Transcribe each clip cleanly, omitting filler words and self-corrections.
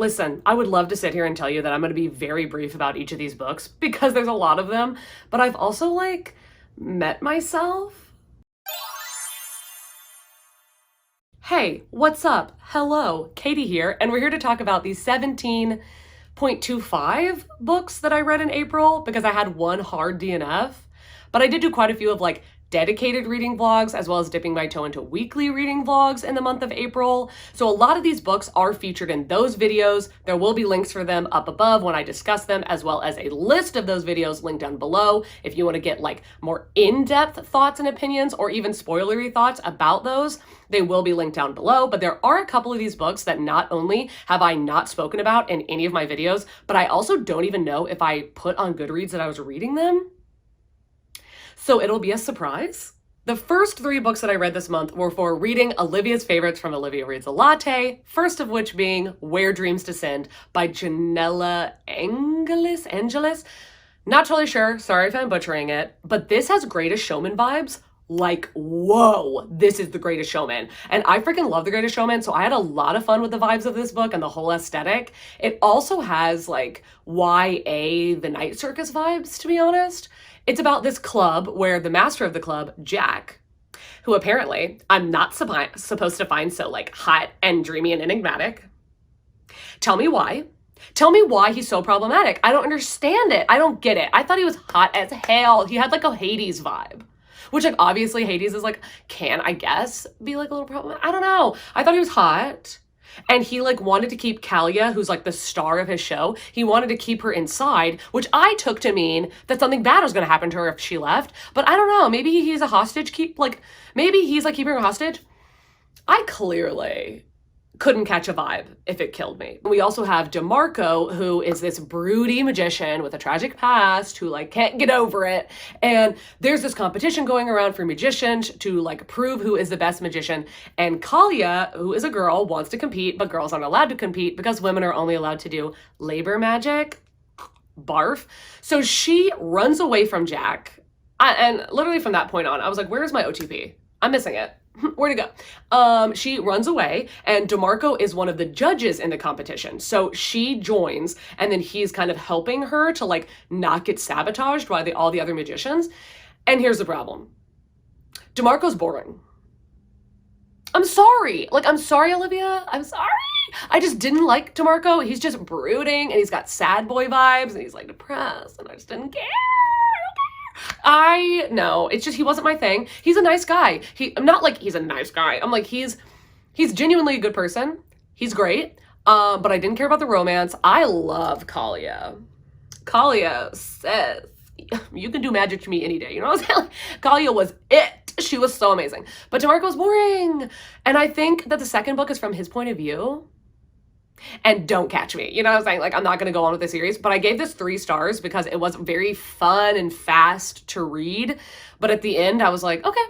Listen, I would love to sit here and tell you that I'm going to be very brief about each of these books because there's a lot of them, but I've also like met myself. Hey, what's up? Hello, Katie here, and we're here to talk about these 17.25 books that I read in April because I had one hard DNF, but I did do quite a few of like dedicated reading vlogs as well as dipping my toe into weekly reading vlogs in the month of April. So a lot of these books are featured in those videos. There will be links for them up above when I discuss them, as well as a list of those videos linked down below if you want to get like more in-depth thoughts and opinions or even spoilery thoughts about those. They will be linked down below, but there are a couple of these books that not only have I not spoken about in any of my videos, but I also don't even know if I put on Goodreads that I was reading them. So it'll be a surprise. The first 3 books that I read this month were for reading Olivia's favorites from Olivia Reads a Latte, first of which being Where Dreams Descend by Janella Angelis. Not totally sure, sorry if I'm butchering it, but this has Greatest Showman vibes. Like, whoa, this is The Greatest Showman. And I freaking love The Greatest Showman, so I had a lot of fun with the vibes of this book and the whole aesthetic. It also has like YA The Night Circus vibes, to be honest. It's about this club where the master of the club, Jack, who apparently I'm not supposed to find so like hot and dreamy and enigmatic. Tell me why. Tell me why he's so problematic. I don't understand it. I don't get it. I thought he was hot as hell. He had like a Hades vibe. Which, like, obviously Hades is, like, can, I guess, be, like, a little problematic. I don't know. I thought he was hot. And he, like, wanted to keep Kalia, who's, like, the star of his show, he wanted to keep her inside, which I took to mean that something bad was going to happen to her if she left. But I don't know. Maybe he's a hostage maybe he's, like, keeping her hostage. I clearly couldn't catch a vibe if it killed me. We also have DeMarco, who is this broody magician with a tragic past who like can't get over it. And there's this competition going around for magicians to like prove who is the best magician. And Kalia, who is a girl, wants to compete, but girls aren't allowed to compete because women are only allowed to do labor magic. Barf. So she runs away from Jack. And literally from that point on, I was like, where's my OTP? I'm missing it. Where'd it go? She runs away, and DeMarco is one of the judges in the competition. So she joins, and then he's kind of helping her to like not get sabotaged by all the other magicians. And here's the problem. DeMarco's boring. I'm sorry. Like, I'm sorry, Olivia. I'm sorry. I just didn't like DeMarco. He's just brooding, and he's got sad boy vibes, and he's like depressed, and I just didn't care. I know, it's just he wasn't my thing. He's a nice guy. I'm not like he's a nice guy. I'm like he's genuinely a good person. He's great. But I didn't care about the romance. I love Kalia. Kalia says, you can do magic to me any day. You know what I'm saying? Kalia was it. She was so amazing. But DeMarco was boring. And I think that the second book is from his point of view. And don't catch me. You know what I'm saying? Like, I'm not going to go on with the series, but I gave this 3 stars because it was very fun and fast to read. But at the end, I was like, okay,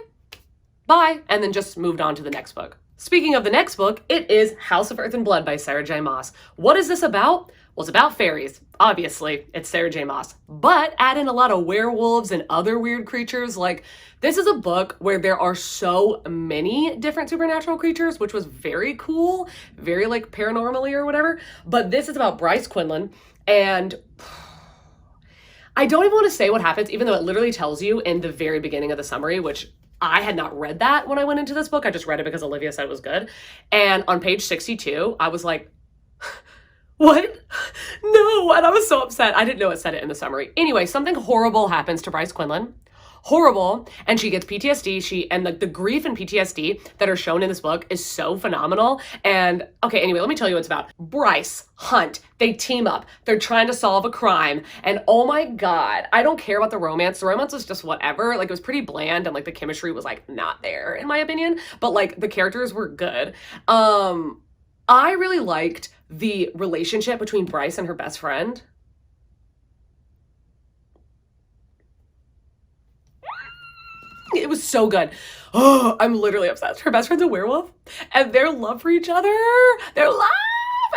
bye. And then just moved on to the next book. Speaking of the next book, it is House of Earth and Blood by Sarah J. Maas. What is this about? Well, it's about fairies. Obviously, it's Sarah J. Maas. But add in a lot of werewolves and other weird creatures. Like, this is a book where there are so many different supernatural creatures, which was very cool. Very, like, paranormally or whatever. But this is about Bryce Quinlan. And I don't even want to say what happens, even though it literally tells you in the very beginning of the summary, which I had not read that when I went into this book. I just read it because Olivia said it was good. And on page 62, I was like, what? No. And I was so upset. I didn't know it said it in the summary. Anyway, something horrible happens to Bryce Quinlan. Horrible. And she gets PTSD. And the grief and PTSD that are shown in this book is so phenomenal. And okay, anyway, let me tell you what it's about. Bryce, Hunt, they team up. They're trying to solve a crime. And oh my God, I don't care about the romance. The romance was just whatever. Like, it was pretty bland, and like the chemistry was like not there in my opinion. But like the characters were good. I really liked the relationship between Bryce and her best friend. It was so good. Oh, I'm literally obsessed. Her best friend's a werewolf, and their love for each other, their love,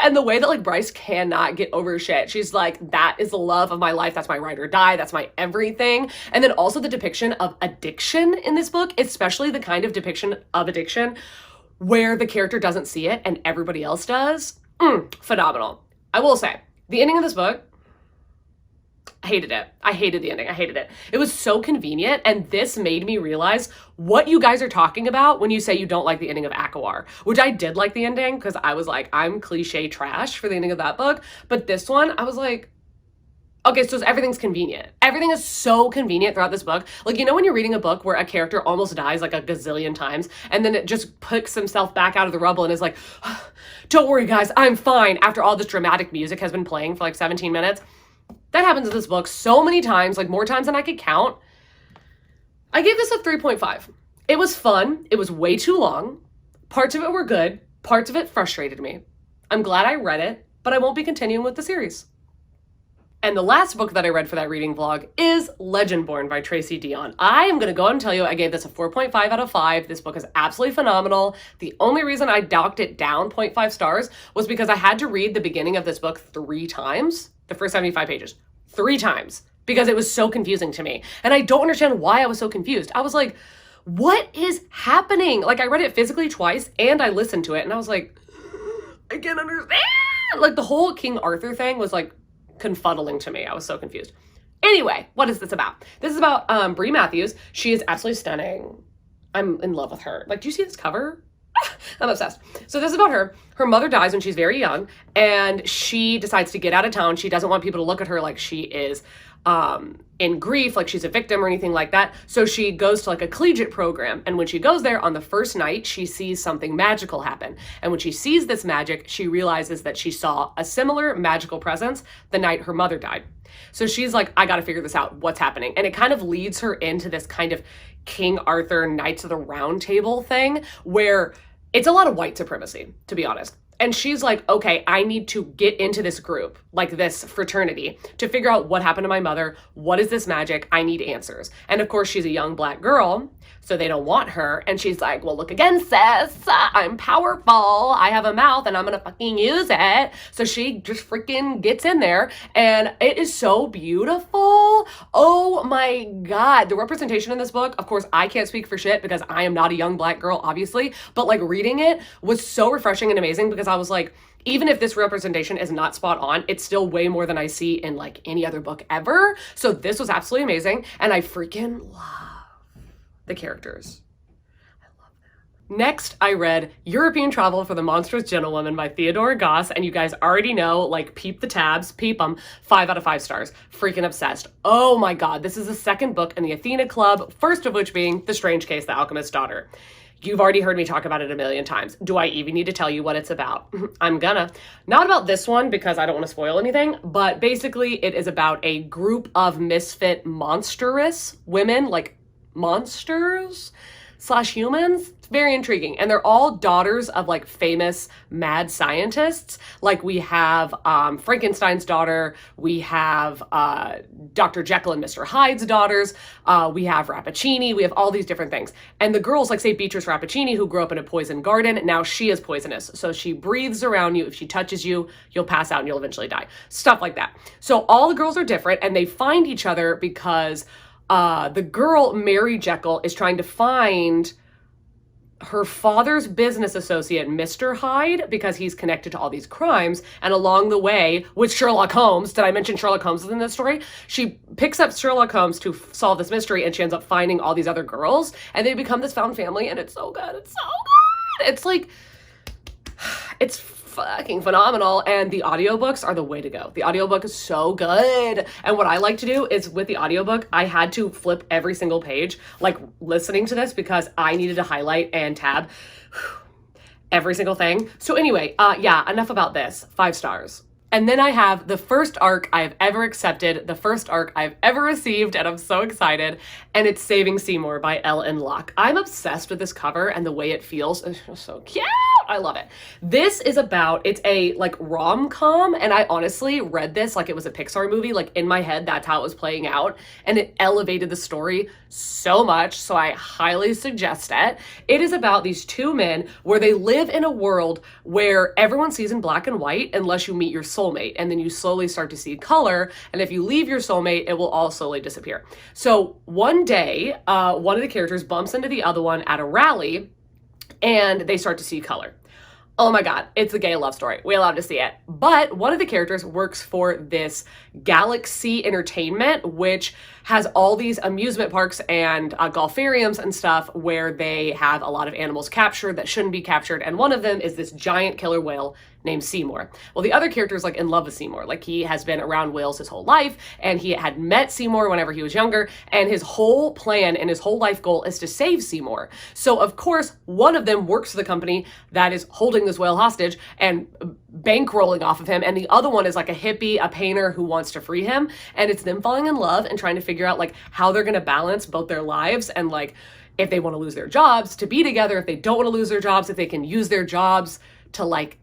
and the way that like Bryce cannot get over shit. She's like, that is the love of my life. That's my ride or die. That's my everything. And then also the depiction of addiction in this book, especially the kind of depiction of addiction where the character doesn't see it and everybody else does. Phenomenal. I will say, the ending of this book, I hated it. I hated the ending. I hated it. It was so convenient, and this made me realize what you guys are talking about when you say you don't like the ending of Akawar, which I did like the ending because I was like, I'm cliche trash for the ending of that book. But this one, I was like, okay, so everything's convenient. Everything is so convenient throughout this book. Like, you know when you're reading a book where a character almost dies like a gazillion times, and then it just picks himself back out of the rubble and is like, don't worry guys, I'm fine, after all this dramatic music has been playing for like 17 minutes. That happens in this book so many times, like more times than I could count. I gave this a 3.5. It was fun. It was way too long. Parts of it were good. Parts of it frustrated me. I'm glad I read it, but I won't be continuing with the series. And the last book that I read for that reading vlog is Legendborn by Tracy Deonn. I am going to go ahead and tell you I gave this a 4.5 out of 5. This book is absolutely phenomenal. The only reason I docked it down 0.5 stars was because I had to read the beginning of this book 3 times, the first 75 pages, 3 times, because it was so confusing to me. And I don't understand why I was so confused. I was like, what is happening? Like, I read it physically twice and I listened to it and I was like, I can't understand. Like, the whole King Arthur thing was like confuddling to me. I was so confused. Anyway, what is this about? This is about Brie Matthews. She is absolutely stunning. I'm in love with her. Like, do you see this cover? I'm obsessed. So this is about her. Her mother dies when she's very young, and she decides to get out of town. She doesn't want people to look at her like she is in grief, like she's a victim or anything like that. So she goes to like a collegiate program. And when she goes there on the first night, she sees something magical happen. And when she sees this magic, she realizes that she saw a similar magical presence the night her mother died. So she's like, I got to figure this out. What's happening? And it kind of leads her into this kind of King Arthur Knights of the Round Table thing where it's a lot of white supremacy, to be honest. And she's like, okay, I need to get into this group, like this fraternity, to figure out what happened to my mother. What is this magic? I need answers. And of course, she's a young Black girl, so they don't want her. And she's like, well, look again, sis. I'm powerful. I have a mouth and I'm gonna fucking use it. So she just freaking gets in there and it is so beautiful. Oh my God. The representation in this book, of course, I can't speak for shit because I am not a young Black girl, obviously, but like reading it was so refreshing and amazing because I was like, even if this representation is not spot on, it's still way more than I see in like any other book ever. So this was absolutely amazing. And I freaking love the characters. I love that. Next, I read European Travel for the Monstrous Gentlewoman by Theodora Goss. And you guys already know, like, peep the tabs, peep them. 5 out of 5 stars. Freaking obsessed. Oh my God. This is the second book in the Athena Club. First of which being The Strange Case, The Alchemist's Daughter. You've already heard me talk about it a million times. Do I even need to tell you what it's about? I'm gonna. Not about this one because I don't want to spoil anything, but basically it is about a group of misfit monstrous women, like monsters / humans. It's very intriguing. And they're all daughters of like famous mad scientists. Like we have Frankenstein's daughter, we have Dr. Jekyll and Mr. Hyde's daughters, we have Rappaccini, we have all these different things. And the girls, like say Beatrice Rappaccini, who grew up in a poison garden, now she is poisonous. So she breathes around you. If she touches you, you'll pass out and you'll eventually die. Stuff like that. So all the girls are different and they find each other because the girl, Mary Jekyll, is trying to find her father's business associate, Mr. Hyde, because he's connected to all these crimes. And along the way, with Sherlock Holmes, did I mention Sherlock Holmes is in this story? She picks up Sherlock Holmes to solve this mystery, and she ends up finding all these other girls, and they become this found family, and it's so good. It's so good. It's like, it's fucking phenomenal. And the audiobooks are the way to go. The audiobook is so good. And what I like to do is with the audiobook, I had to flip every single page, like listening to this because I needed to highlight and tab every single thing. So anyway, yeah, enough about this. 5 stars. And then I have the first arc I've ever accepted, the first arc I've ever received, and I'm so excited, and it's Saving Seymour by Ellen Locke. I'm obsessed with this cover and the way it feels. It's so cute. I love it. This is about, it's a like rom-com, and I honestly read this like it was a Pixar movie. Like in my head, that's how it was playing out, and it elevated the story so much, so I highly suggest it. It is about these 2 men where they live in a world where everyone sees in black and white unless you meet your soulmate, and then you slowly start to see color, and if you leave your soulmate, it will all slowly disappear. So one day, one of the characters bumps into the other one at a rally, and they start to see color. Oh my God, it's a gay love story. We allowed to see it. But one of the characters works for this Galaxy Entertainment, which has all these amusement parks and golfariums and stuff where they have a lot of animals captured that shouldn't be captured. And one of them is this giant killer whale named Seymour. Well, the other character is like in love with Seymour. Like he has been around whales his whole life, and he had met Seymour whenever he was younger, and his whole plan and his whole life goal is to save Seymour. So of course, one of them works for the company that is holding this whale hostage and bankrolling off of him, and the other one is like a hippie, a painter who wants to free him, and it's them falling in love and trying to figure out like how they're going to balance both their lives and like if they want to lose their jobs to be together, if they don't want to lose their jobs, if they can use their jobs to like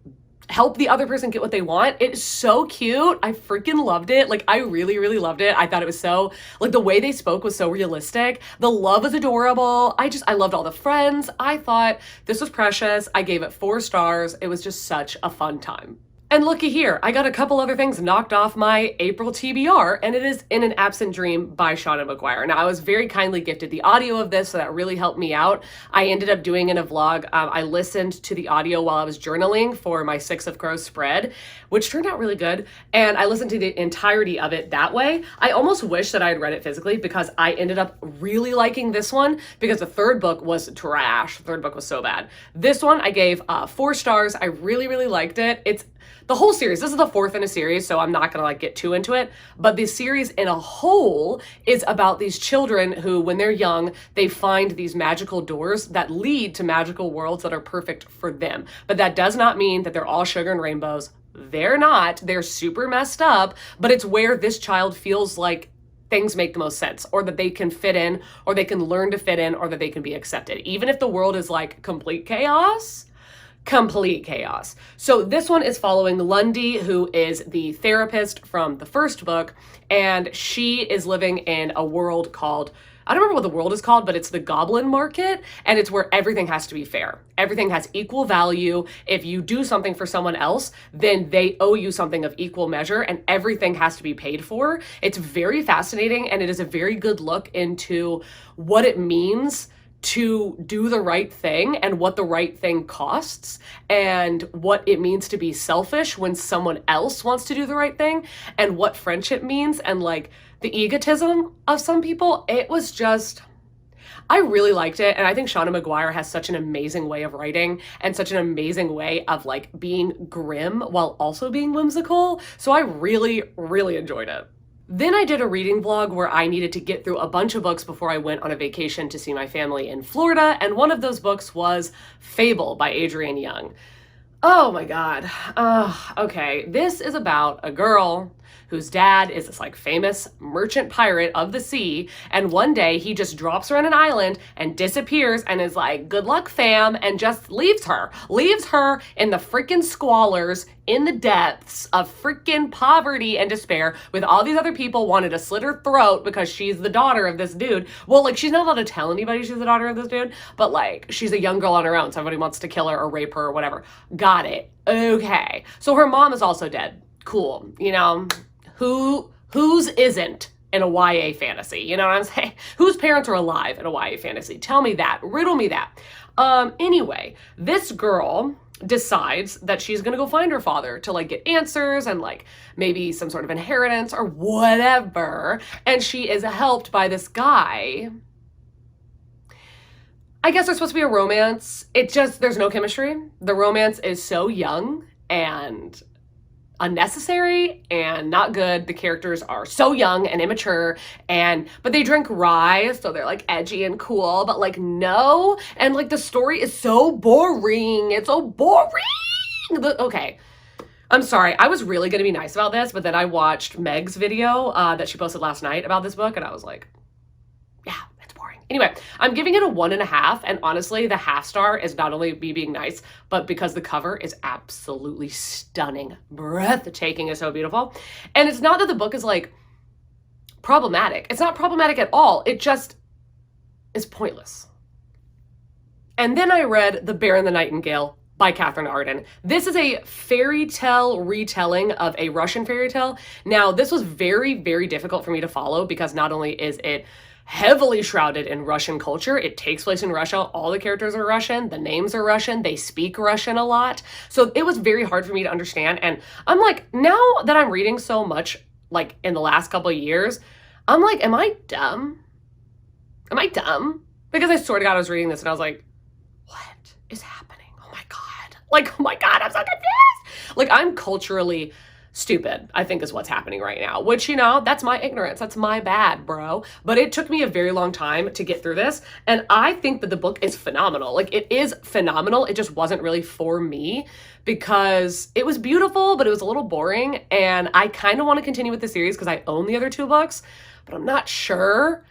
help the other person get what they want. It's so cute. I freaking loved it. Like, I really, really loved it. I thought it was so, like, the way they spoke was so realistic. The love was adorable. I loved all the friends. I thought this was precious. I gave it 4 stars. It was just such a fun time. And looky here, I got a couple other things knocked off my April TBR, and it is In an Absent Dream by Shauna McGuire. Now, I was very kindly gifted the audio of this, so that really helped me out. I ended up doing in a vlog, I listened to the audio while I was journaling for my 6 of Crows spread, which turned out really good, and I listened to the entirety of it that way. I almost wish that I had read it physically because I ended up really liking this one because the third book was trash. The third book was so bad. This one I gave 4 stars. I really, really liked it. It's the whole series. This is the 4th in a series, so I'm not gonna like get too into it, but the series in a whole is about these children who, when they're young, they find these magical doors that lead to magical worlds that are perfect for them. But that does not mean that they're all sugar and rainbows. They're not. They're super messed up, but it's where this child feels like things make the most sense, or that they can fit in, or they can learn to fit in, or that they can be accepted. Even if the world is like complete chaos. So this one is following Lundy, who is the therapist from the first book, and she is living in a world called, I don't remember what the world is called, but it's the Goblin Market, and it's where everything has to be fair. Everything has equal value. If you do something for someone else, then they owe you something of equal measure, and everything has to be paid for. It's very fascinating, and it is a very good look into what it means to do the right thing and what the right thing costs and what it means to be selfish when someone else wants to do the right thing and what friendship means and like the egotism of some people. It was just, I really liked it. And I think Shauna McGuire has such an amazing way of writing and such an amazing way of like being grim while also being whimsical. So I really, really enjoyed it. Then I did a reading vlog where I needed to get through a bunch of books before I went on a vacation to see my family in Florida, and one of those books was Fable by Adrienne Young. Oh my God. Okay, this is about a girl whose dad is this like famous merchant pirate of the sea, and one day he just drops her on an island and disappears and is like, good luck fam, and just leaves her in the freaking squalors, in the depths of freaking poverty and despair, with all these other people wanting to slit her throat because she's the daughter of this dude. Well, like, she's not allowed to tell anybody she's the daughter of this dude, but like, she's a young girl on her own, so everybody wants to kill her or rape her or whatever. Got it. Okay. So her mom is also dead. Cool. You know, whose isn't in a YA fantasy? You know what I'm saying? Whose parents are alive in a YA fantasy? Tell me that. Riddle me that. Anyway, this girl decides that she's gonna go find her father to like get answers and like maybe some sort of inheritance or whatever. And she is helped by this guy. I guess there's supposed to be a romance. There's no chemistry. The romance is so young and unnecessary and not good. The characters are so young and immature, but they drink rye, so they're like edgy and cool, but like no. And like the story is so boring. It's so boring. Okay. I'm sorry. I was really gonna be nice about this, but then I watched Meg's video that she posted last night about this book, and I was like, yeah, it's boring. Anyway, I'm giving it a 1.5, and honestly, the half star is not only me being nice, but because the cover is absolutely stunning. Breathtaking, is so beautiful. And it's not that the book is like problematic. It's not problematic at all. It just is pointless. And then I read The Bear and the Nightingale by Catherine Arden. This is a fairy tale retelling of a Russian fairy tale. Now, this was very, very difficult for me to follow because not only is it heavily shrouded in Russian culture. It takes place in Russia. All the characters are Russian. The names are Russian. They speak Russian a lot. So it was very hard for me to understand. And I'm like, now that I'm reading so much, like in the last couple of years, I'm like, am I dumb? Am I dumb? Because I swear to God, I was reading this and I was like, what is happening? Oh my God. Like, oh my God, I'm so confused. Like, I'm culturally stupid, I think is what's happening right now, which, you know, that's my ignorance. That's my bad, bro. But it took me a very long time to get through this. And I think that the book is phenomenal. Like, it is phenomenal. It just wasn't really for me because it was beautiful, but it was a little boring. And I kind of want to continue with the series because I own the other two books, but I'm not sure.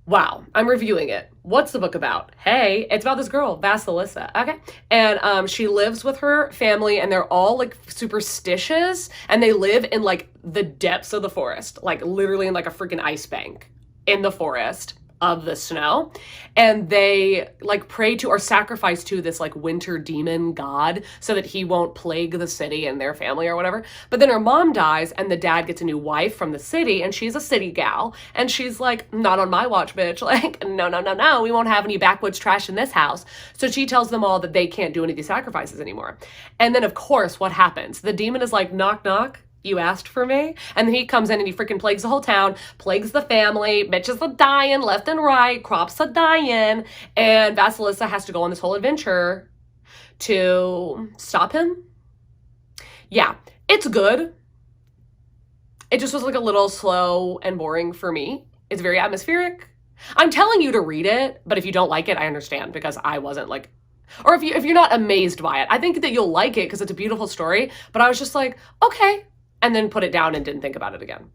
Wow, I'm reviewing it. What's the book about? Hey, it's about this girl, Vasilisa, okay? And she lives with her family and they're all like superstitious and they live in like the depths of the forest, like literally in like a freaking ice bank in the forest of the snow. And they like pray to or sacrifice to this like winter demon god so that he won't plague the city and their family or whatever. But then her mom dies and the dad gets a new wife from the city and she's a city gal. And she's like, not on my watch, bitch. Like, no. We won't have any backwoods trash in this house. So she tells them all that they can't do any of these sacrifices anymore. And then of course, what happens? The demon is like, knock, knock. You asked for me? And then he comes in and he freaking plagues the whole town, plagues the family, bitches are dying left and right, crops are dying, and Vasilisa has to go on this whole adventure to stop him. Yeah, it's good. It just was like a little slow and boring for me. It's very atmospheric. I'm telling you to read it, but if you don't like it, I understand because I wasn't like, or if you're not amazed by it, I think that you'll like it because it's a beautiful story, but I was just like, okay, and then put it down and didn't think about it again.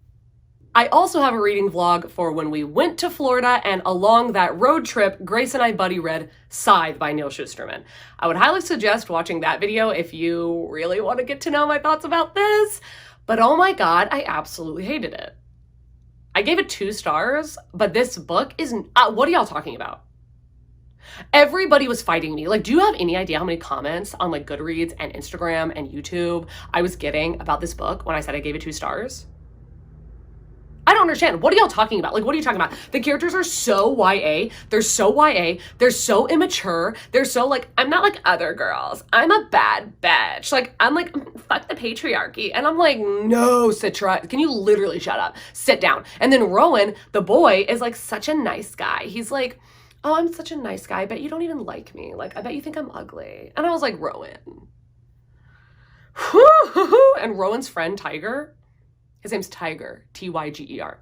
I also have a reading vlog for when we went to Florida, and along that road trip, Grace and I buddy read Scythe by Neil Shusterman. I would highly suggest watching that video if you really want to get to know my thoughts about this, but oh my God, I absolutely hated it. I gave it 2 stars, but this book is, what are y'all talking about? Everybody was fighting me. Like, do you have any idea how many comments on like Goodreads and Instagram and YouTube I was getting about this book when I said I gave it 2 stars? I don't understand. What are y'all talking about? Like, what are you talking about? The characters are so YA. They're so YA. They're so immature. They're so like, I'm not like other girls. I'm a bad bitch. Like, I'm like, fuck the patriarchy. And I'm like, no, Citra, can you literally shut up? Sit down. And then Rowan, the boy, is like such a nice guy. He's like, oh, I'm such a nice guy. I bet you don't even like me. Like, I bet you think I'm ugly. And I was like, Rowan. And Rowan's friend, Tiger, his name's Tiger, Tyger.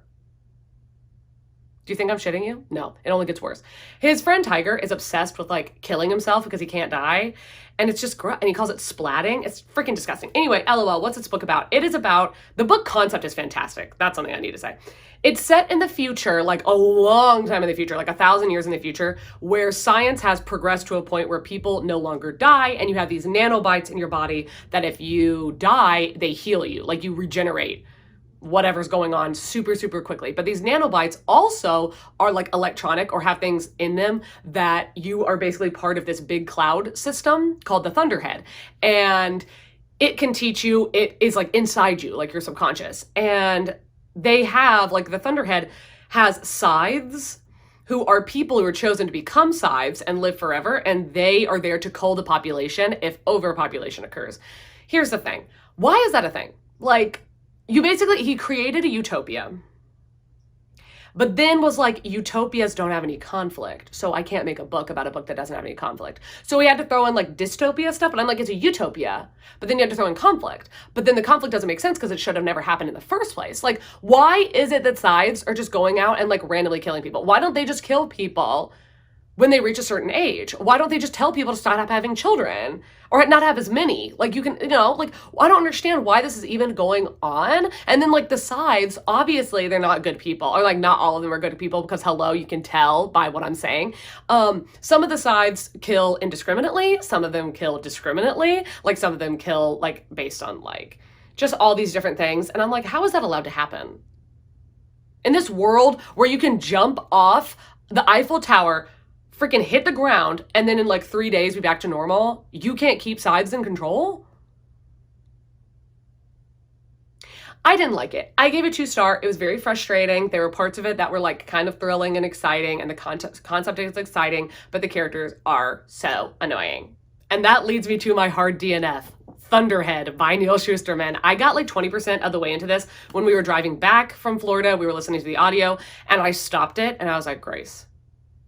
Do you think I'm shitting you? No, it only gets worse. His friend Tiger is obsessed with like killing himself because he can't die. And it's just gross. And he calls it splatting. It's freaking disgusting. Anyway, LOL, what's this book about? It is about, the book concept is fantastic. That's something I need to say. It's set in the future, like a long time in the future, like 1,000 years in the future, where science has progressed to a point where people no longer die. And you have these nanobites in your body that if you die, they heal you, like you regenerate whatever's going on super, super quickly. But these nanobites also are like electronic or have things in them that you are basically part of this big cloud system called the Thunderhead. And it can teach you, it is like inside you, like your subconscious. And they have, like the Thunderhead has scythes who are people who are chosen to become scythes and live forever. And they are there to cull the population if overpopulation occurs. Here's the thing. Why is that a thing? Like, he created a utopia, but then was like, utopias don't have any conflict, so I can't make a book about a book that doesn't have any conflict. So we had to throw in like dystopia stuff, and I'm like, it's a utopia, but then you have to throw in conflict. But then the conflict doesn't make sense because it should have never happened in the first place. Like, why is it that scythes are just going out and like randomly killing people? Why don't they just kill people when they reach a certain age? Why don't they just tell people to stop having children or not have as many? Like, you can, you know, like, I don't understand why this is even going on. And then like the scythes, obviously they're not good people, or like not all of them are good people because hello, you can tell by what I'm saying. Some of the scythes kill indiscriminately. Some of them kill discriminately. Like some of them kill like based on like just all these different things. And I'm like, how is that allowed to happen? In this world where you can jump off the Eiffel Tower, freaking hit the ground, and then in like 3 days be back to normal, you can't keep scythes in control? I didn't like it. I gave it 2 stars. It was very frustrating. There were parts of it that were like kind of thrilling and exciting, and the concept is exciting, but the characters are so annoying. And that leads me to my hard DNF, Thunderhead by Neil Shusterman. I got like 20% of the way into this when we were driving back from Florida. We were listening to the audio, and I stopped it, and I was like, Grace,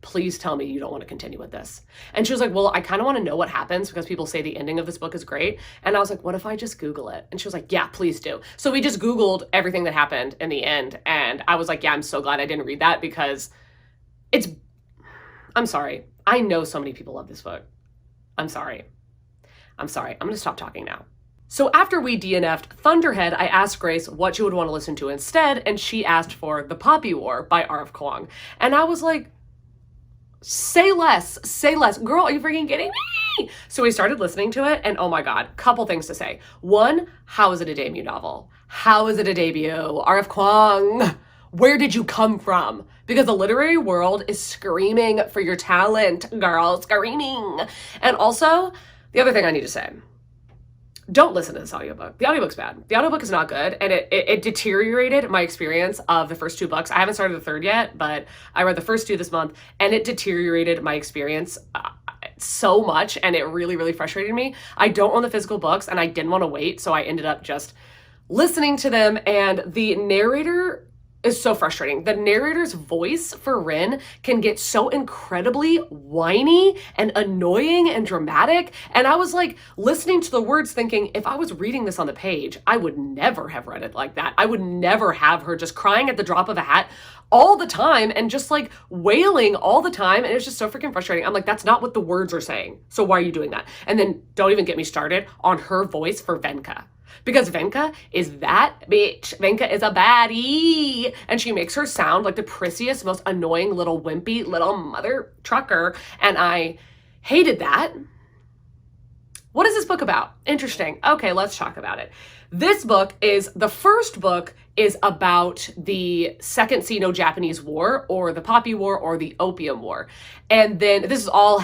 please tell me you don't want to continue with this. And she was like, well, I kind of want to know what happens because people say the ending of this book is great. And I was like, what if I just Google it? And she was like, yeah, please do. So we just Googled everything that happened in the end. And I was like, yeah, I'm so glad I didn't read that because I'm sorry. I know so many people love this book. I'm sorry. I'm going to stop talking now. So after we DNF'd Thunderhead, I asked Grace what she would want to listen to instead. And she asked for The Poppy War by R.F. Kuang. And I was like, say less, girl, are you freaking kidding me? So we started listening to it, and oh my God, couple things to say. One, how is it a debut novel? How is it a debut? R.F. Kuang, where did you come from? Because the literary world is screaming for your talent, girl, screaming. And also, the other thing I need to say, don't listen to this audiobook. The audiobook's bad. The audiobook is not good, and it deteriorated my experience of the first 2 books. I haven't started the third yet, but I read the first 2 this month, and it deteriorated my experience so much, and it really, really frustrated me. I don't own the physical books, and I didn't want to wait, so I ended up just listening to them, and the narrator is so frustrating. The narrator's voice for Rin can get so incredibly whiny and annoying and dramatic. And I was like listening to the words thinking, if I was reading this on the page, I would never have read it like that. I would never have her just crying at the drop of a hat all the time and just like wailing all the time. And it's just so freaking frustrating. I'm like, that's not what the words are saying. So why are you doing that? And then don't even get me started on her voice for Venka. Because Venka is that bitch. Venka is a baddie. And she makes her sound like the prissiest, most annoying little wimpy little mother trucker. And I hated that. What is this book about? Interesting. Okay, let's talk about it. The first book is about the Second Sino-Japanese War, or the Poppy War, or the Opium War. And then this is all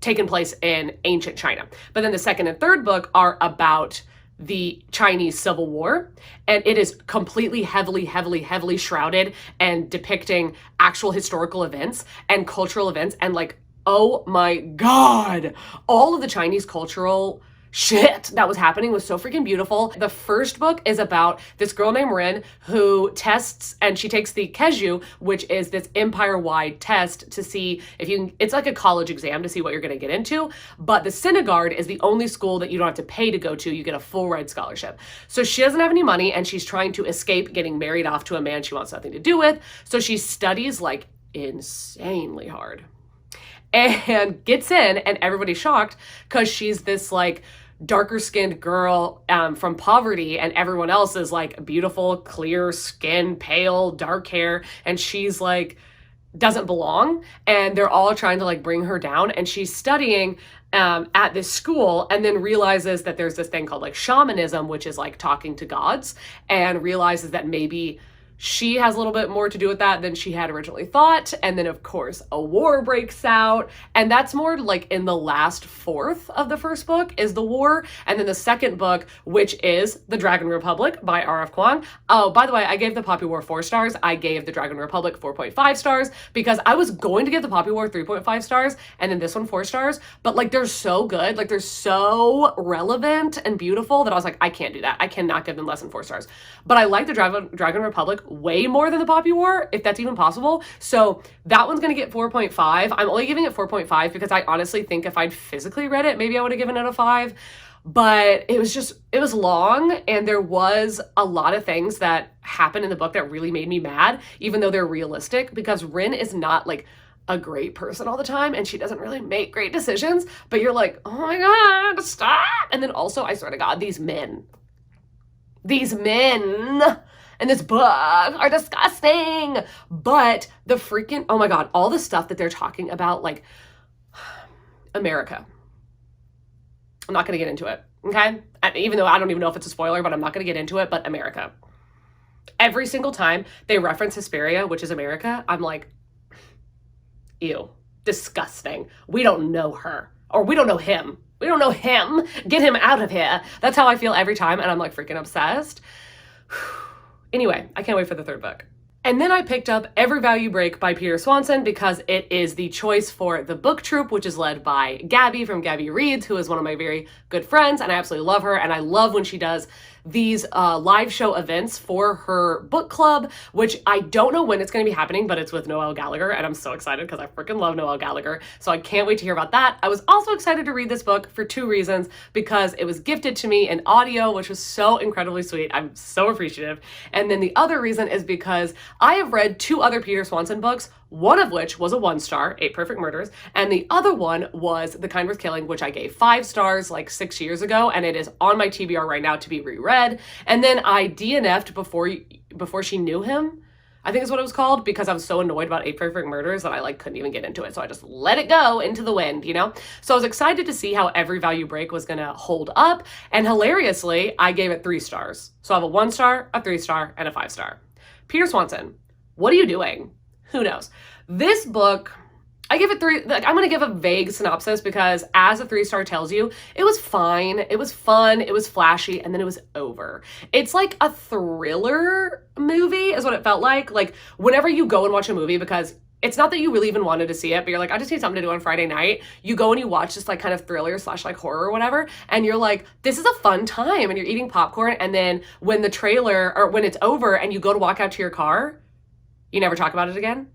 taken place in ancient China. But then the second and third book are about the Chinese Civil War, and it is completely heavily shrouded and depicting actual historical events and cultural events, and like, oh my God, all of the Chinese cultural shit that was happening was so freaking beautiful. The first book is about this girl named Rin who tests, and she takes the Keju, which is this empire-wide test to see if it's like a college exam to see what you're going to get into. But the Synagard is the only school that you don't have to pay to go to. You get a full ride scholarship. So she doesn't have any money, and she's trying to escape getting married off to a man she wants nothing to do with. So she studies like insanely hard and gets in, and everybody's shocked because she's this like darker skinned girl from poverty, and everyone else is like beautiful, clear skin, pale, dark hair, and she's like doesn't belong, and they're all trying to like bring her down. And she's studying at this school, and then realizes that there's this thing called like shamanism, which is like talking to gods, and realizes that maybe she has a little bit more to do with that than she had originally thought. And then, of course, a war breaks out. And that's more like in the last fourth of the first book is the war. And then the second book, which is The Dragon Republic by R.F. Kuang. Oh, by the way, I gave The Poppy War 4 stars. I gave The Dragon Republic 4.5 stars because I was going to give The Poppy War 3.5 stars and then this one 4 stars. But like, they're so good. Like, they're so relevant and beautiful that I was like, I can't do that. I cannot give them less than 4 stars. But I like The Dragon Republic way more than the Poppy War, if that's even possible. So that one's gonna get 4.5. I'm only giving it 4.5 because I honestly think if I'd physically read it, maybe I would have given it a 5. But it was long, and there was a lot of things that happened in the book that really made me mad, even though they're realistic, because Rin is not like a great person all the time, and she doesn't really make great decisions, but you're like, oh my God, stop. And then also, I swear to God, these men in this book are disgusting. But the freaking, oh my God, all the stuff that they're talking about, like America. I'm not going to get into it, okay? Even though I don't even know if it's a spoiler, but I'm not going to get into it, but America. Every single time they reference Hesperia, which is America, I'm like, ew, disgusting. We don't know her, or we don't know him. We don't know him. Get him out of here. That's how I feel every time, and I'm like freaking obsessed. Anyway, I can't wait for the third book. And then I picked up Every Value Break by Peter Swanson because it is the choice for the book troupe, which is led by Gabby from Gabby Reads, who is one of my very good friends, and I absolutely love her. And I love when she does these live show events for her book club, which I don't know when it's going to be happening, but it's with Noelle Gallagher, and I'm so excited because I freaking love Noelle Gallagher. So I can't wait to hear about that. I was also excited to read this book for two reasons, because it was gifted to me in audio, which was so incredibly sweet. I'm so appreciative. And then the other reason is because I have read two other Peter Swanson books, one of which was a 1-star, 8 Perfect Murders, and the other one was The Kind Worth Killing, which I gave 5 stars like 6 years ago, and it is on my TBR right now to be reread. And then I DNF'd before she knew him, I think is what it was called, because I was so annoyed about 8 Perfect Murders that I like couldn't even get into it. So I just let it go into the wind, you know? So I was excited to see how Every Value Break was gonna hold up, and hilariously, I gave it 3 stars. So I have a 1-star, a 3-star, and a 5-star. Peter Swanson, what are you doing? Who knows? This book, I give it 3, like, I'm going to give a vague synopsis because as a 3-star tells you, it was fine, it was fun, it was flashy, and then it was over. It's like a thriller movie is what it felt like. Like whenever you go and watch a movie, because it's not that you really even wanted to see it, but you're like, I just need something to do on Friday night. You go and you watch this like kind of thriller / like horror or whatever, and you're like, this is a fun time, and you're eating popcorn, and then when the trailer, or when it's over and you go to walk out to your car, you never talk about it again.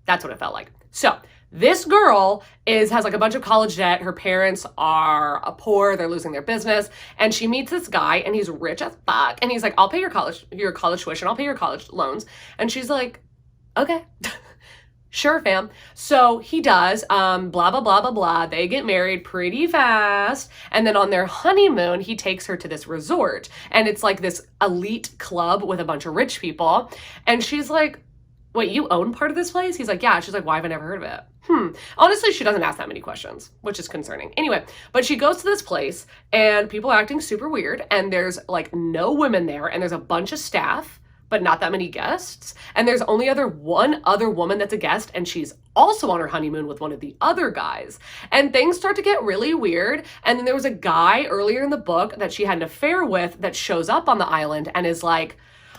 That's what it felt like. So this girl has like a bunch of college debt. Her parents are poor. They're losing their business. And she meets this guy, and he's rich as fuck. And he's like, I'll pay your college tuition. I'll pay your college loans. And she's like, okay. Sure, fam. So he does, blah, blah, blah, blah, blah. They get married pretty fast. And then on their honeymoon, he takes her to this resort. And it's like this elite club with a bunch of rich people. And she's like, wait, you own part of this place? He's like, yeah. She's like, why have I never heard of it? Honestly, she doesn't ask that many questions, which is concerning. Anyway, but she goes to this place and people are acting super weird, and there's like no women there, and there's a bunch of staff, but not that many guests. And there's only one other woman that's a guest, and she's also on her honeymoon with one of the other guys. And things start to get really weird. And then there was a guy earlier in the book that she had an affair with that shows up on the island and is like,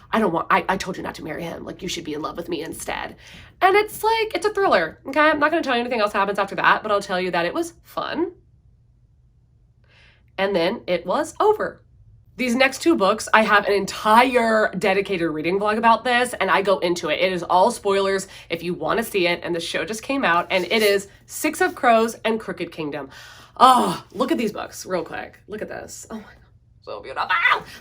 I told you not to marry him. Like, you should be in love with me instead. And it's like, it's a thriller. Okay, I'm not going to tell you anything else happens after that, but I'll tell you that it was fun. And then it was over. These next 2 books, I have an entire dedicated reading vlog about this, and I go into it. It is all spoilers if you want to see it, and the show just came out, and it is 6 of Crows and Crooked Kingdom. Oh, look at these books real quick. Look at this. Oh my God. So beautiful.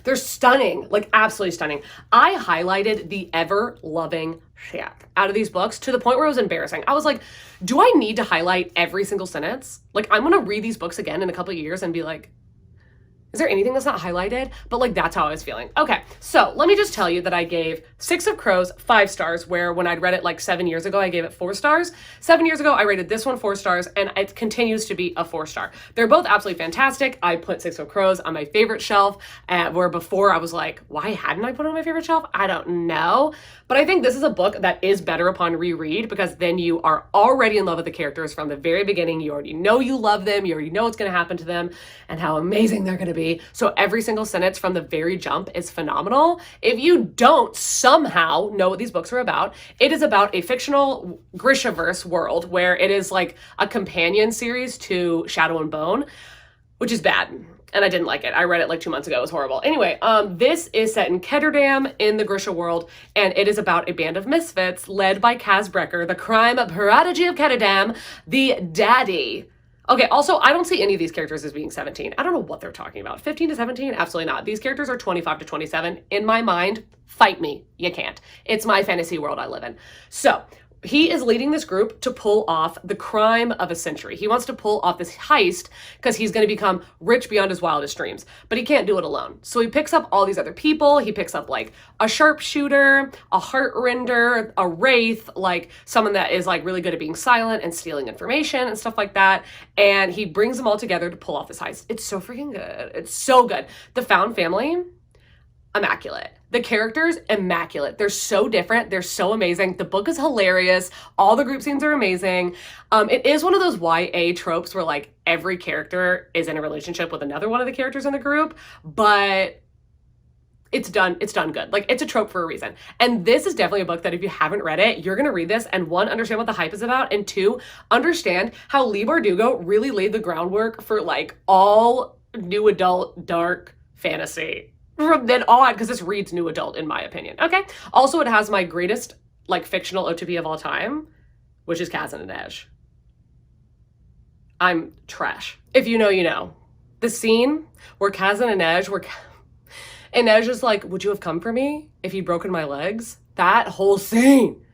They're stunning, like absolutely stunning. I highlighted the ever-loving shit out of these books to the point where it was embarrassing. I was like, do I need to highlight every single sentence? Like, I'm gonna read these books again in a couple of years and be like, is there anything that's not highlighted? But like, that's how I was feeling. Okay, so let me just tell you that I gave 6 of Crows 5 stars, where when I'd read it like 7 years ago, I gave it 4 stars. 7 years ago, I rated this one 4 stars, and it continues to be a 4-star. They're both absolutely fantastic. I put 6 of Crows on my favorite shelf, where before I was like, why hadn't I put it on my favorite shelf? I don't know. But I think this is a book that is better upon reread, because then you are already in love with the characters from the very beginning. You already know you love them. You already know what's going to happen to them and how amazing they're going to be. So every single sentence from the very jump is phenomenal. If you don't somehow know what these books are about, it is about a fictional Grishaverse world where it is like a companion series to Shadow and Bone, which is bad. And I didn't like it. I read it like 2 months ago. It was horrible. Anyway, this is set in Ketterdam in the Grisha world, and it is about a band of misfits led by Kaz Brecker, the crime prodigy of Ketterdam, the daddy. Okay, also, I don't see any of these characters as being 17. I don't know what they're talking about. 15 to 17? Absolutely not. These characters are 25 to 27. In my mind, fight me. You can't. It's my fantasy world I live in. So, he is leading this group to pull off the crime of a century. He wants to pull off this heist because he's going to become rich beyond his wildest dreams, but he can't do it alone. So he picks up all these other people. He picks up like a sharpshooter, a heart render, a wraith, like someone that is like really good at being silent and stealing information and stuff like that. And he brings them all together to pull off this heist. It's so freaking good. It's so good. The found family, immaculate. The characters, immaculate. They're so different. They're so amazing. The book is hilarious. All the group scenes are amazing. It is one of those YA tropes where like every character is in a relationship with another one of the characters in the group, but it's done good. Like, it's a trope for a reason. And this is definitely a book that if you haven't read it, you're gonna read this and one, understand what the hype is about, and two, understand how Leigh Bardugo really laid the groundwork for like all new adult dark fantasy from then on, because this reads new adult in my opinion. Okay. Also, it has my greatest like fictional OTP of all time, which is Kaz and Inej. I'm trash. If you know, you know. The scene where Kaz and Inej were... Inej is like, would you have come for me if you'd broken my legs? That whole scene.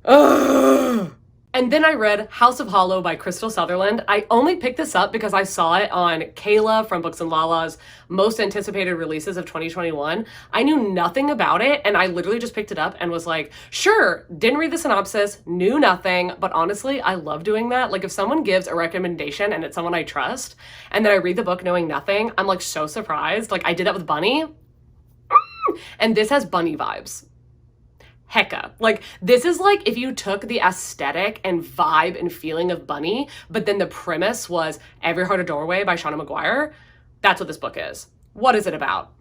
Ugh. And then I read House of Holo by Crystal Sutherland. I only picked this up because I saw it on Kayla from Books and Lala's most anticipated releases of 2021. I knew nothing about it, and I literally just picked it up and was like, sure, didn't read the synopsis, knew nothing, but honestly, I love doing that. Like, if someone gives a recommendation and it's someone I trust, and then I read the book knowing nothing, I'm like so surprised. Like, I did that with Bunny, and this has Bunny vibes. Hecka. Like, this is like if you took the aesthetic and vibe and feeling of Bunny, but then the premise was Every Heart a Doorway by Shauna Maguire. That's what this book is. What is it about?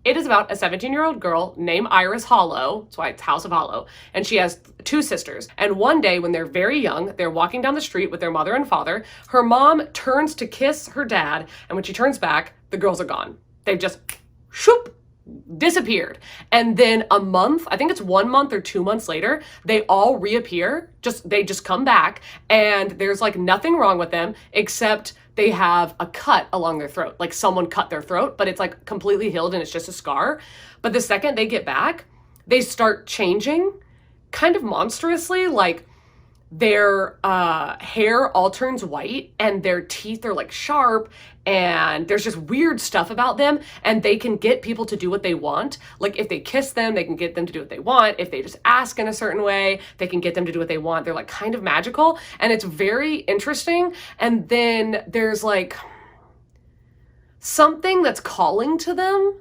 It is about a 17-year-old girl named Iris Holo. That's why it's House of Holo. And she has two sisters. And one day when they're very young, they're walking down the street with their mother and father. Her mom turns to kiss her dad. And when she turns back, the girls are gone. They've just shoop, disappeared. And then a month, I think it's 1 month or 2 months later, they all reappear. They just come back, and there's like nothing wrong with them except they have a cut along their throat. Like someone cut their throat, but it's like completely healed and it's just a scar. But the second they get back, they start changing kind of monstrously. Like their hair all turns white and their teeth are like sharp, and there's just weird stuff about them, and they can get people to do what they want. Like if they kiss them, they can get them to do what they want. If they just ask in a certain way, they can get them to do what they want. They're like kind of magical, and it's very interesting. And then there's like something that's calling to them.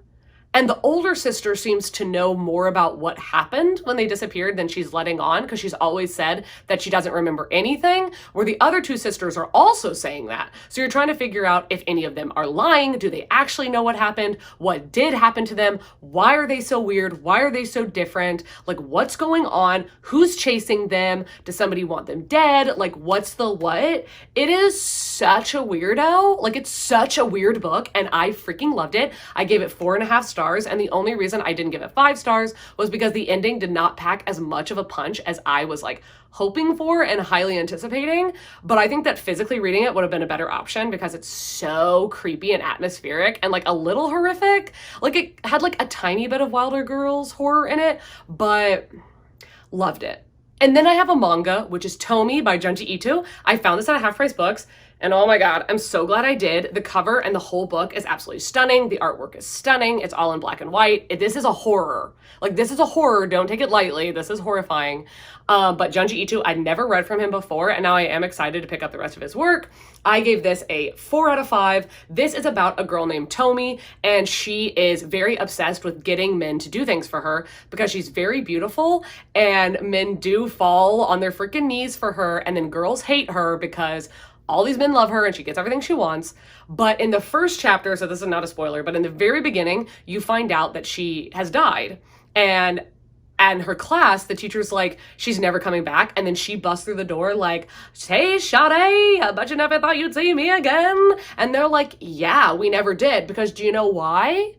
And the older sister seems to know more about what happened when they disappeared than she's letting on, because she's always said that she doesn't remember anything, where the other two sisters are also saying that. So you're trying to figure out if any of them are lying. Do they actually know what happened? What did happen to them? Why are they so weird? Why are they so different? Like, what's going on? Who's chasing them? Does somebody want them dead? Like, what's the what? It is such a weirdo. Like, it's such a weird book, and I freaking loved it. I gave it 4.5 stars. And the only reason I didn't give it 5 stars was because the ending did not pack as much of a punch as I was like hoping for and highly anticipating. But I think that physically reading it would have been a better option because it's so creepy and atmospheric and like a little horrific. Like it had like a tiny bit of Wilder Girls horror in it, but loved it. And then I have a manga, which is Tomi by Junji Ito. I found this at Half Price Books, and oh my God, I'm so glad I did. The cover and the whole book is absolutely stunning. The artwork is stunning. It's all in black and white. This is a horror. Like, this is a horror. Don't take it lightly. This is horrifying. But Junji Ito, I'd never read from him before, and now I am excited to pick up the rest of his work. I gave this a 4 out of 5. This is about a girl named Tomi, and she is very obsessed with getting men to do things for her because she's very beautiful, and men do fall on their freaking knees for her, and then girls hate her because all these men love her and she gets everything she wants. But in the first chapter, so this is not a spoiler, but in the very beginning, you find out that she has died. And her class, the teacher's like, she's never coming back. And then she busts through the door like, hey, Sade, I bet you never thought you'd see me again. And they're like, yeah, we never did. Because do you know why?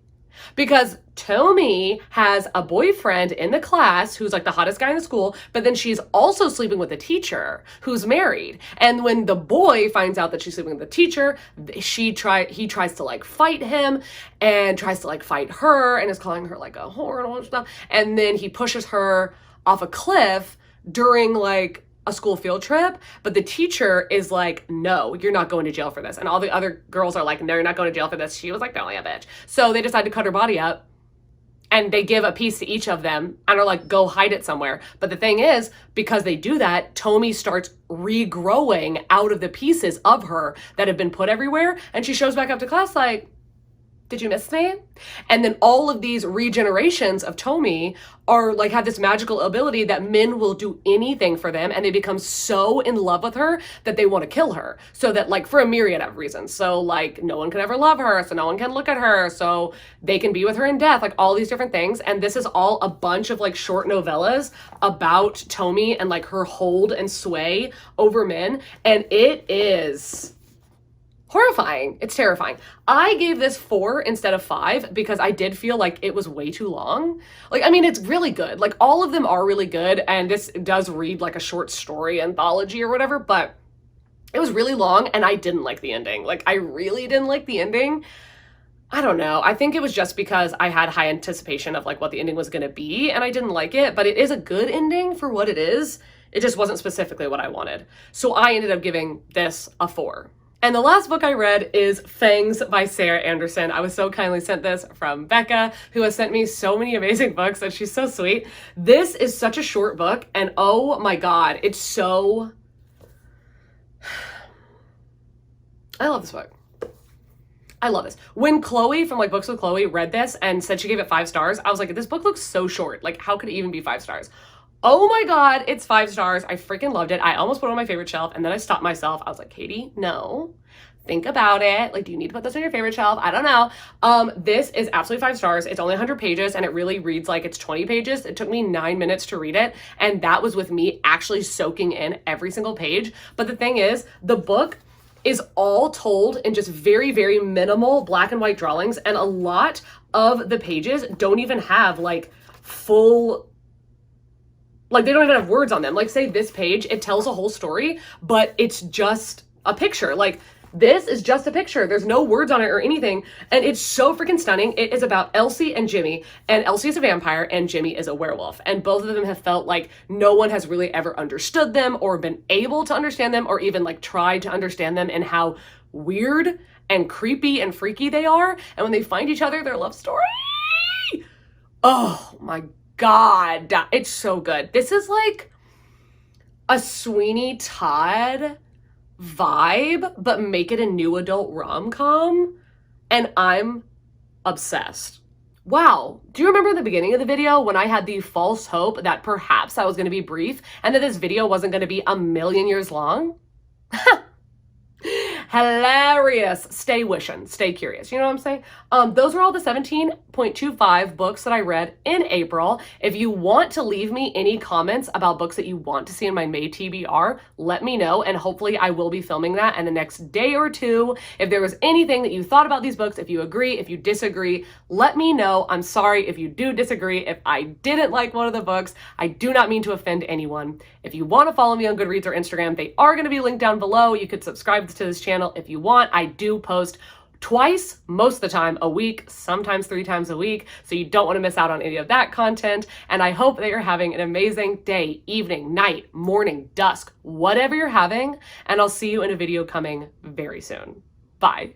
Because Tomi has a boyfriend in the class who's like the hottest guy in the school, but then she's also sleeping with a teacher who's married. And when the boy finds out that she's sleeping with the teacher, he tries to like fight him and tries to like fight her and is calling her like a whore and all that stuff. And then he pushes her off a cliff during like a school field trip, but the teacher is like, no, you're not going to jail for this. And all the other girls are like, no, you're not going to jail for this. She was like, they're only a bitch. So they decide to cut her body up, and they give a piece to each of them and are like, go hide it somewhere. But the thing is, because they do that, Tomi starts regrowing out of the pieces of her that have been put everywhere. And she shows back up to class like, did you miss me? And then all of these regenerations of Tomi are like, have this magical ability that men will do anything for them, and they become so in love with her that they want to kill her. So that, like, for a myriad of reasons. So like, no one can ever love her, so no one can look at her, so they can be with her in death, like all these different things. And this is all a bunch of like short novellas about Tomi and like her hold and sway over men. And it is horrifying. It's terrifying. I gave this 4 instead of 5 because I did feel like it was way too long. Like, I mean, it's really good. Like, all of them are really good, and this does read like a short story anthology or whatever, but it was really long, and I didn't like the ending. Like, I really didn't like the ending. I don't know. I think it was just because I had high anticipation of like what the ending was going to be, and I didn't like it, but it is a good ending for what it is. It just wasn't specifically what I wanted. So I ended up giving this a 4. And the last book I read is Fangs by Sarah Anderson. I was so kindly sent this from Becca, who has sent me so many amazing books, and she's so sweet. This is such a short book, and oh my God, it's so... I love this book. I love this. When Chloe from like Books with Chloe read this and said she gave it 5 stars, I was like, this book looks so short. Like, how could it even be 5 stars? Oh my God, it's 5 stars. I freaking loved it. I almost put it on my favorite shelf, and then I stopped myself. I was like, Katie, no, think about it. Like, do you need to put this on your favorite shelf? I don't know. This is absolutely 5 stars. It's only 100 pages, and it really reads like it's 20 pages. It took me 9 minutes to read it, and that was with me actually soaking in every single page. But the thing is, the book is all told in just very, very minimal black and white drawings, and a lot of the pages don't even have like full... like, they don't even have words on them. Like, say this page, it tells a whole story, but it's just a picture. Like, this is just a picture. There's no words on it or anything. And it's so freaking stunning. It is about Elsie and Jimmy. And Elsie is a vampire and Jimmy is a werewolf. And both of them have felt like no one has really ever understood them or been able to understand them or even like tried to understand them and how weird and creepy and freaky they are. And when they find each other, their love story. Oh my God, it's so good. This is like a Sweeney Todd vibe, but make it a new adult rom-com, and I'm obsessed. Wow, do you remember the beginning of the video when I had the false hope that perhaps I was going to be brief and that this video wasn't going to be a million years long? Hilarious. Stay wishing, stay curious. You know what I'm saying? Those are all the 17.25 books that I read in April. If you want to leave me any comments about books that you want to see in my May TBR, let me know, and hopefully I will be filming that in the next day or 2. If there was anything that you thought about these books, if you agree, if you disagree, let me know. I'm sorry if you do disagree. If I didn't like one of the books, I do not mean to offend anyone. If you want to follow me on Goodreads or Instagram, they are going to be linked down below. You could subscribe to this channel if you want. I do post twice, most of the time, a week, sometimes 3 times a week, so you don't want to miss out on any of that content. And I hope that you're having an amazing day, evening, night, morning, dusk, whatever you're having, and I'll see you in a video coming very soon. Bye.